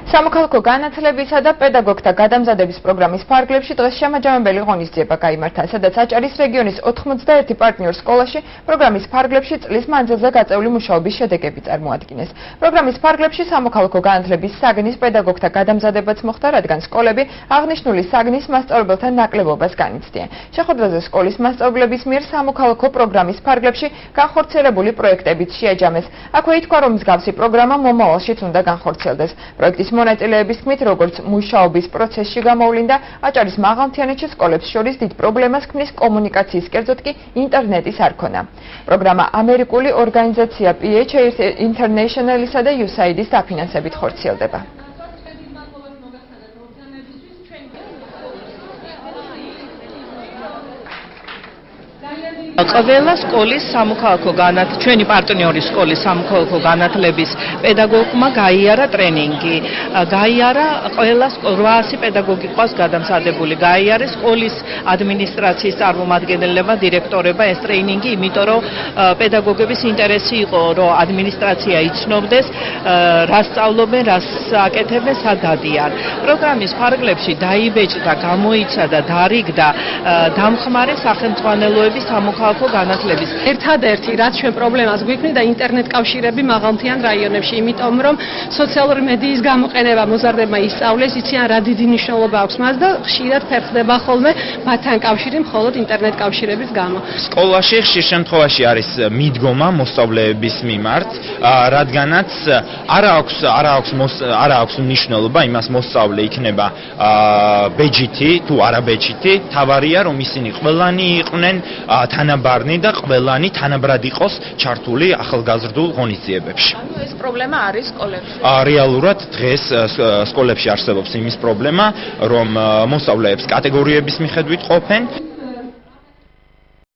სამოქალაქო განათლებისა და პედაგოგთა გადამზადების პროგრამის ფარგლებში დღეს შემაჯამებელი ღონისძიება გაიმართა, სადაც აჭარის რეგიონის 91 პარტნიორ სკოლაში პროგრამის ფარგლებში წლის მანძილზე გაწეული მუშაობის შედეგები წარმოადგინეს. პროგრამის ფარგლებში სამოქალაქო განათლების საგნის პედაგოგთა გადამზადებაც მოხდა, რადგან სკოლები აღნიშნული საგნის მასწავლებელთა ნაკლებობას განიცდიან. შეხვედრაზე სკოლის მასწავლებლების მიერ სამოქალაქო პროგრამის ფარგლებში განხორციელებული პროექტებიც შეაჯამეს. აქვე ითქვა, რომ მსგავსი პროგრამა მომავალშიც უნდა განხორციელდეს. პროექტის მონაწილეების თქმით, როგორც მუშაობის პროცესში გამოვლინდა, აჭარის მაღალმთიანეთში სკოლებს შორის დიდ პრობლემას ქმნის კომუნიკაციის, კერძოდ კი ინტერნეტის არქონა. პროგრამა ამერიკული ორგანიზაცია PHA International-ისა და USAID-ის დაფინანსებით ხორციელდება. ყველა სკოლის სამოქალაქო ჩვენი პარტნიორი სკოლის სამოქალაქო განათლების პედაგოგმა გაიარა ტრენინგი. გაიარა ყველა 800 პედაგოგი ყავს გადამზადებული. გაიარა სკოლის ადმინისტრაციის წარმომადგენლებმა, დირექტორებმა ეს ტრენინგი, იმიტომ რომ პედაგოგების ინტერესი იყო, რომ ადმინისტრაცია იცნობდეს, რა სწავლობენ, რა აკეთებენ, სად დადიან. პროგრამის ფარგლებში დაიბეჭდა, გამოიცადა, დარიგდა დამხმარე სახელმძღვანელოების სამოქალაქო განათლების. ერთადერთი რაც ჩვენ პრობლემას გვიქმნიდა ინტერნეტ კავშირები მაღალმთიან რაიონებში, იმიტომ რომ სოციალური მედიის გამოყენება მოზარდებმა ისწავლეს, იციან რა დიდი მნიშვნელობა აქვს მას და ხშირად ფერხდება ხოლმე მათთან კავშირი მხოლოდ ინტერნეტ კავშირების გამო. სკოლაში ხშირ შემთხვევაში არის მიდგომა მოსწავლეების მიმართ, რადგანაც არა აქვს მნიშვნელობა იმას მოსწავლე იქნება ბეჯითი თუ არა ბეჯითი, თავარია რომ ისინი ყველანი იყვნენ თანაბარნი და ყველანი თანაბრად იყოს ჩართული ახალგაზრდულ ღონისძიებებში. ეს პრობლემა არის სკოლებში. რეალურად დღეს სკოლებში არსებობს იმის პრობლემა, რომ მოსწავლეებს კატეგორიების მიხედვით ყოფენ.